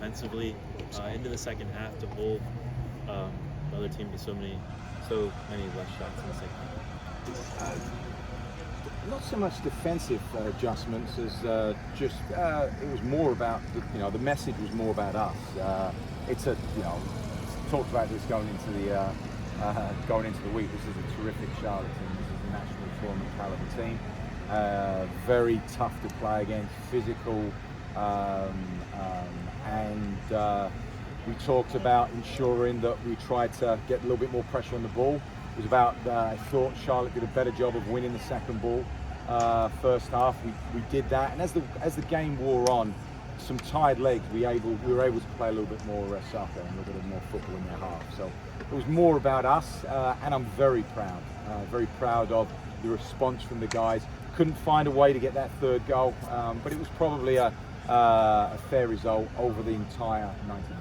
defensively into the second half to hold the other team to so many less shots in the second half? Not so much defensive adjustments as just it was more about the message was more about us. It's talked about this going into the week. This is a terrific Charlotte team. This is a national tournament caliber team. Very tough to play against, physical, and we talked about ensuring that we tried to get a little bit more pressure on the ball. It was about, I thought Charlotte did a better job of winning the second ball. First half, we did that, and as the game wore on, some tired legs, we were able to play a little bit more soccer and a little bit more football in their half. So it was more about us, and I'm very proud of the response from the guys. Couldn't find a way to get that third goal, but it was probably a fair result over the entire 90 minutes.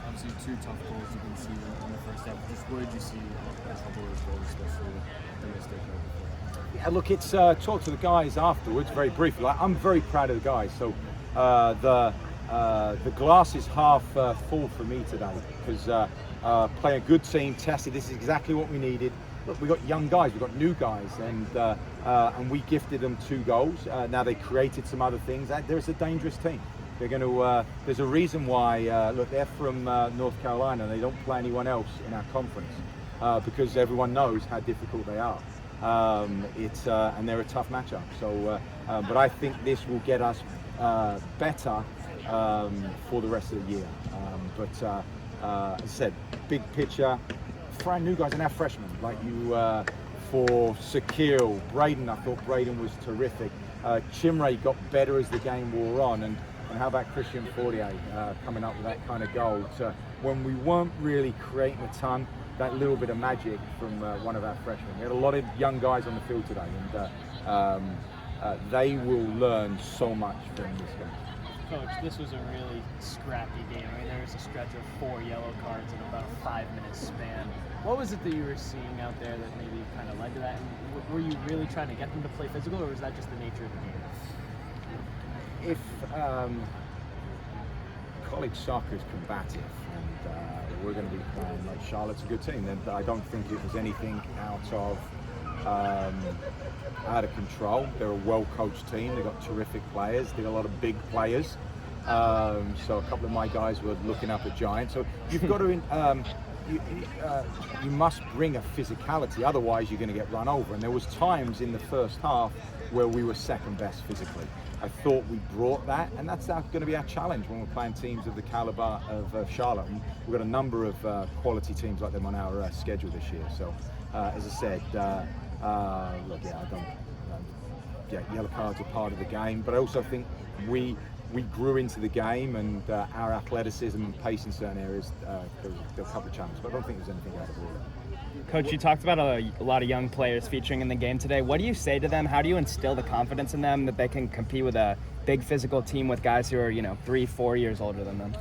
Obviously, two tough goals you can see in the first half. Just what did you see in a couple of those goals, especially the mistake right before? Yeah, look, it's talk to the guys afterwards very briefly. I'm very proud of the guys. So the glass is half full for me today because playing a good team, tested. This is exactly what we needed. Look, we got young guys, we got new guys, and we gifted them 2 goals. Now they created some other things. There's a dangerous team. They're going to. There's a reason why. Look, they're from North Carolina, and they don't play anyone else in our conference because everyone knows how difficult they are. And they're a tough matchup. So, but I think this will get us better for the rest of the year. As I said, big picture. For our new guys and our freshmen, like you, for Sakil, Braden, I thought Braden was terrific. Chimray got better as the game wore on, and how about Christian Fortier coming up with that kind of goal? When we weren't really creating a ton, that little bit of magic from one of our freshmen. We had a lot of young guys on the field today, and they will learn so much from this game. Coach, this was a really scrappy game. I mean, there was a stretch of 4 yellow cards in about a 5-minute span. What was it that you were seeing out there that maybe kind of led to that? And were you really trying to get them to play physical, or was that just the nature of the game? If college soccer is combative, and we're going to be playing like Charlotte's a good team, then I don't think it was anything out of control. They're a well-coached team. They've got terrific players. They've got a lot of big players. So a couple of my guys were looking up at Giants. So you've got to, you must bring a physicality. Otherwise, you're going to get run over. And there was times in the first half where we were second best physically. I thought we brought that, and that's going to be our challenge when we're playing teams of the caliber of Charlotte. And we've got a number of quality teams like them on our schedule this year. So, as I said, look, yellow cards are part of the game, but I also think we grew into the game, and our athleticism and pace in certain areas, there were a couple of challenges, but I don't think there's anything out of order. Coach, you talked about a lot of young players featuring in the game today. What do you say to them? How do you instill the confidence in them that they can compete with a big physical team with guys who are, 3-4 years older than them?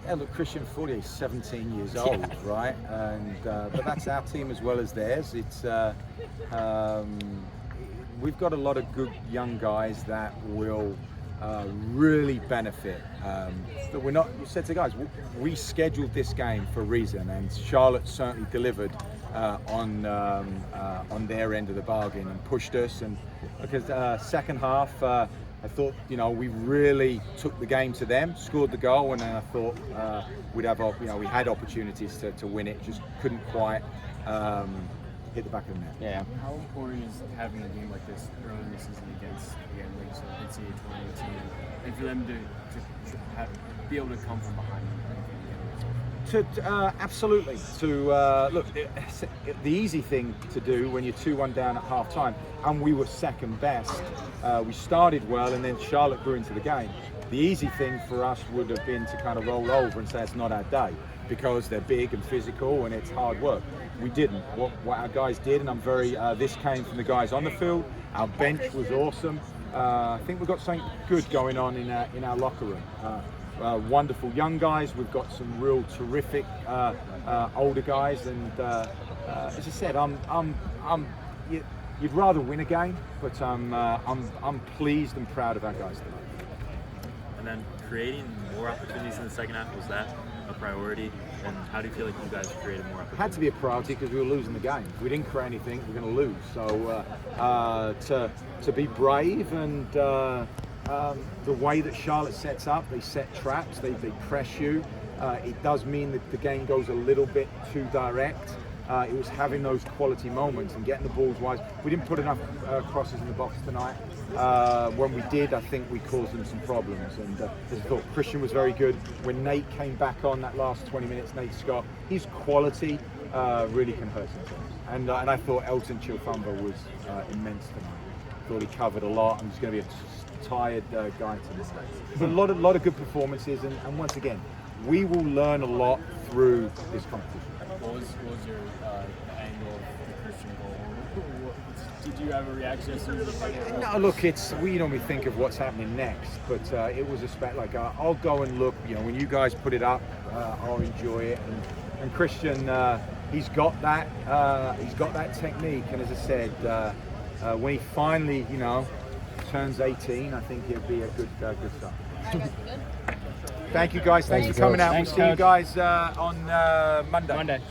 Yeah, look, Christian Fortier is 17 years old, right? And but that's our team as well as theirs. It's we've got a lot of good young guys that will really benefit. But we're not. You said to guys, we scheduled this game for a reason, and Charlotte certainly delivered on their end of the bargain and pushed us. And because second half. I thought, we really took the game to them, scored the goal, and then I thought we'd have, we had opportunities to win it, just couldn't quite hit the back of the net. Yeah. How important is having a game like this early in the season against, again, like you said, NCAA tournament team, and for them to be able to come from behind? Absolutely. Look, the easy thing to do when you're 2-1 down at half time, and we were second best. We started well, and then Charlotte grew into the game. The easy thing for us would have been to kind of roll over and say it's not our day because they're big and physical and it's hard work. We didn't. What our guys did, and I'm very. This came from the guys on the field. Our bench was awesome. I think we've got something good going on in our locker room. Wonderful young guys. We've got some real terrific older guys, and as I said, you'd rather win a game, but I'm pleased and proud of our guys tonight. And then creating more opportunities in the second half? Was that a priority? And how do you feel like you guys created more opportunities? It had to be a priority because we were losing the game. If we didn't create anything, we're going to lose. So to be brave and the way that Charlotte sets up, they set traps, they press you. It does mean that the game goes a little bit too direct. It was having those quality moments and getting the balls wise. We didn't put enough crosses in the box tonight. When we did, I think we caused them some problems. And as I thought, Christian was very good. When Nate came back on that last 20 minutes, Nate Scott, his quality really can hurt sometimes. And I thought Elton Chilfamba was immense tonight. I thought he covered a lot. I'm just going to be a tired guy tonight. But a lot of good performances. And once again, we will learn a lot through this competition. What was your angle of the Christian goal? Did you have a reaction as soon as the No, look, we normally think of what's happening next, but it was I'll go and look. You know, when you guys put it up, I'll enjoy it. And Christian, he's got that technique. And as I said, when he finally, turns 18, I think he'll be a good start. Thank you guys. Thanks for coming out. Thanks, We'll see you Coach. guys on Monday.